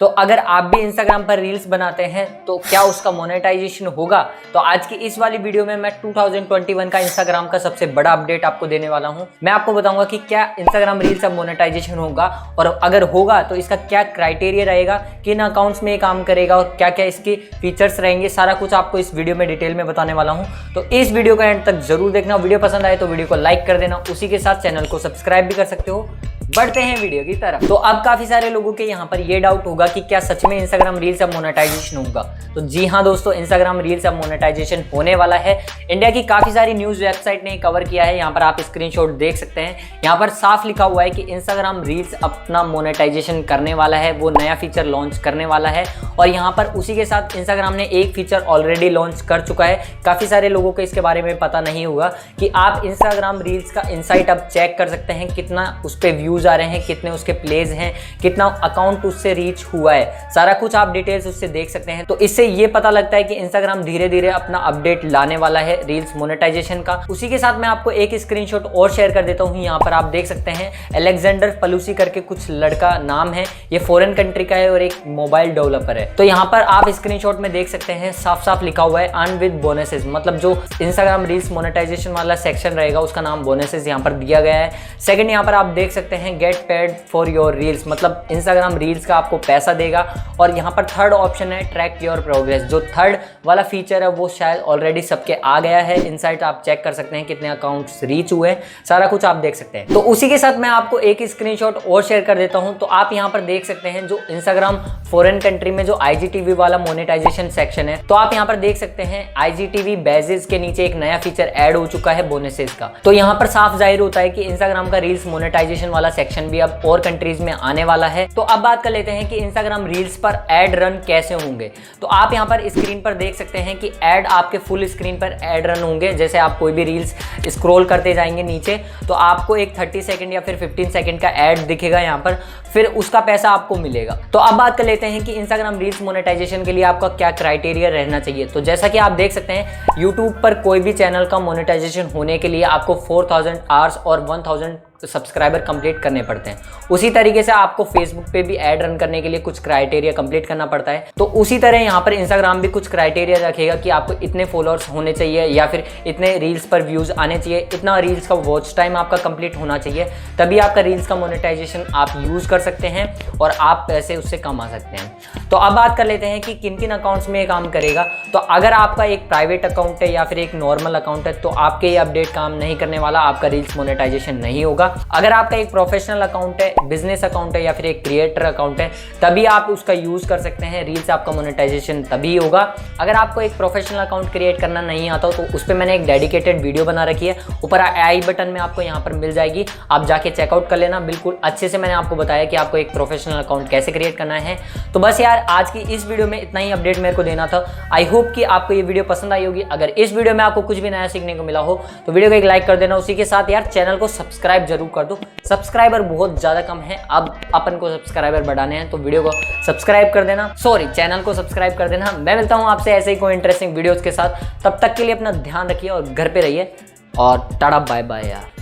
तो अगर आप भी इंस्टाग्राम पर रील्स बनाते हैं तो क्या उसका मोनेटाइजेशन होगा? तो आज की इस वाली वीडियो में मैं 2021 का इंस्टाग्राम का सबसे बड़ा अपडेट आपको देने वाला हूं। मैं आपको बताऊंगा कि क्या इंस्टाग्राम रील्स अब मोनेटाइजेशन होगा, और अगर होगा तो इसका क्या क्राइटेरिया रहेगा, किन अकाउंट्स में ये काम करेगा और क्या क्या इसके फीचर्स रहेंगे। सारा कुछ आपको इस वीडियो में डिटेल में बताने वाला हूँ। तो इस वीडियो का एंड तक जरूर देखना। वीडियो पसंद आए तो वीडियो को लाइक कर देना, उसी के साथ चैनल को सब्सक्राइब भी कर सकते हो। बढ़ते हैं वीडियो की तरफ। तो अब काफी सारे लोगों के यहाँ पर ये डाउट होगा कि क्या सच में इंस्टाग्राम रील्स अब मोनेटाइजेशन होगा। तो जी हाँ दोस्तों, इंस्टाग्राम रील्स अब मोनेटाइजेशन होने वाला है। इंडिया की काफी सारी न्यूज वेबसाइट ने कवर किया है। यहाँ पर आप स्क्रीनशॉट देख सकते हैं। यहाँ पर साफ लिखा हुआ है कि इंस्टाग्राम रील्स अपना मोनेटाइजेशन करने वाला है, वो नया फीचर लॉन्च करने वाला है। और यहाँ पर उसी के साथ इंस्टाग्राम ने एक फीचर ऑलरेडी लॉन्च कर चुका है। काफी सारे लोगों को इसके बारे में पता नहीं होगा कि आप इंस्टाग्राम रील्स का इनसाइट अब चेक कर सकते हैं, कितना उस पर व्यूज आ रहे हैं, कितने उसके प्लेज हैं, कितना अकाउंट उससे रीच हुआ है। सारा कुछ आप डिटेल्स उससे देख सकते हैं। तो इससे ये पता लगता है कि इंस्टाग्राम धीरे धीरे अपना अपडेट लाने वाला है रील्स मोनेटाइजेशन का। उसी के साथ मैं आपको एक स्क्रीनशॉट और शेयर कर देता हूं। यहाँ पर आप देख सकते हैं अलेक्जेंडर पलूसी करके कुछ लड़का नाम है, ये फॉरेन कंट्री का है और एक मोबाइल डेवलपर है। तो यहाँ पर आप स्क्रीनशॉट में देख सकते हैं साफ साफ लिखा हुआ है अर्न विद बोनसेस, मतलब जो इंस्टाग्राम रील्स मोनेटाइजेशन वाला सेक्शन रहेगा उसका नाम बोनसेस यहाँ पर दिया गया है। सेकंड, यहाँ पर आप देख सकते हैं get paid for your reels, मतलब इंस्टाग्राम रील्स का आपको पैसा देगा। और यहाँ पर थर्ड ऑप्शन है ट्रैक योर प्रोग्रेस। जो थर्ड वाला फीचर है वो शायद ऑलरेडी सबके आ गया है। इनसाइट आप चेक कर सकते हैं कितने अकाउंट्स रीच हुए हैं, सारा कुछ आप देख सकते हैं। तो उसी के साथ मैं आपको एक स्क्रीनशॉट और शेयर कर देता हूं। तो आप यहाँ पर देख सकते हैं जो इंस्टाग्राम फॉरेन कंट्री में जो IGTV वाला मोनेटाइजेशन सेक्शन है, तो आप यहाँ पर देख सकते हैं IGTV बेसिस के नीचे एक नया फीचर ऐड हो चुका है बोनसेस का। तो यहाँ पर साफ जाहिर होता है कि इंस्टाग्राम का रील्स मोनेटाइजेशन वाला सेक्शन भी अब और कंट्रीज में आने वाला है। तो अब बात कर लेते हैं कि इंस्टाग्राम रील्स पर एड रन कैसे होंगे। तो आप यहाँ पर स्क्रीन पर देख सकते हैं कि एड आपके फुल स्क्रीन पर एड रन होंगे। जैसे आप कोई भी रील्स स्क्रॉल करते जाएंगे नीचे तो आपको एक 30 सेकंड या फिर 15 सेकंड का एड दिखेगा यहाँ पर, फिर उसका पैसा आपको मिलेगा। तो अब बात कर लेते हैं कि इंस्टाग्राम रील्स मोनेटाइजेशन के लिए आपका क्या क्राइटेरिया रहना चाहिए। तो जैसा कि आप देख सकते हैं यूट्यूब पर कोई भी चैनल का मोनेटाइजेशन होने के लिए आपको 4000 आवर्स और 1000 सब्सक्राइबर कंप्लीट करने पड़ते हैं। उसी तरीके से आपको फेसबुक पे भी ऐड रन करने के लिए कुछ क्राइटेरिया कंप्लीट करना पड़ता है। तो उसी तरह यहाँ पर इंस्टाग्राम भी कुछ क्राइटेरिया रखेगा कि आपको इतने फॉलोअर्स होने चाहिए या फिर इतने रील्स पर व्यूज आने चाहिए, इतना रील्स का वॉच टाइम आपका कंप्लीट होना चाहिए, तभी आपका रील्स का मोनेटाइजेशन आप यूज कर सकते हैं और आप पैसे उससे कमा सकते हैं। तो अब बात कर लेते हैं कि किन किन अकाउंट्स में ये काम करेगा। तो अगर आपका एक प्राइवेट अकाउंट है या फिर एक नॉर्मल अकाउंट है तो आपके ये अपडेट काम नहीं करने वाला, आपका रील्स मोनेटाइजेशन नहीं होगा। अगर आपका एक प्रोफेशनल अकाउंट है, बिजनेस अकाउंट है या फिर एक क्रिएटर अकाउंट है, तभी आप उसका यूज कर सकते हैं, रील्स आपका मोनेटाइजेशन तभी होगा। अगर आपको एक प्रोफेशनल अकाउंट क्रिएट करना नहीं आता तो उस पर मैंने एक डेडिकेटेड वीडियो बना रखी है, ऊपर आई बटन में आपको यहाँ पर मिल जाएगी, आप जाके चेकआउट कर लेना। बिल्कुल अच्छे से मैंने आपको बताया कि आपको एक प्रोफेशनल अकाउंट कैसे क्रिएट करना है। तो बस यार आज की इस वीडियो में इतना ही अपडेट मेरे को देना था। आई होप कि आपको ये वीडियो पसंद आई होगी। अगर इस वीडियो में आपको कुछ भी नया सीखने को मिला हो तो वीडियो को एक लाइक कर देना। उसी के साथ यार चैनल को सब्सक्राइब जरूर कर दो। सब्सक्राइबर बहुत ज्यादा कम है, अब अपन को सब्सक्राइबर बढ़ाने हैं, तो वीडियो को सब्सक्राइब कर देना, चैनल को सब्सक्राइब कर देना। मैं मिलता हूं आपसे ऐसे ही कोई इंटरेस्टिंग वीडियोस के साथ। तब तक के लिए अपना ध्यान रखिए और घर पे रहिए और टाटा बाय बाय यार।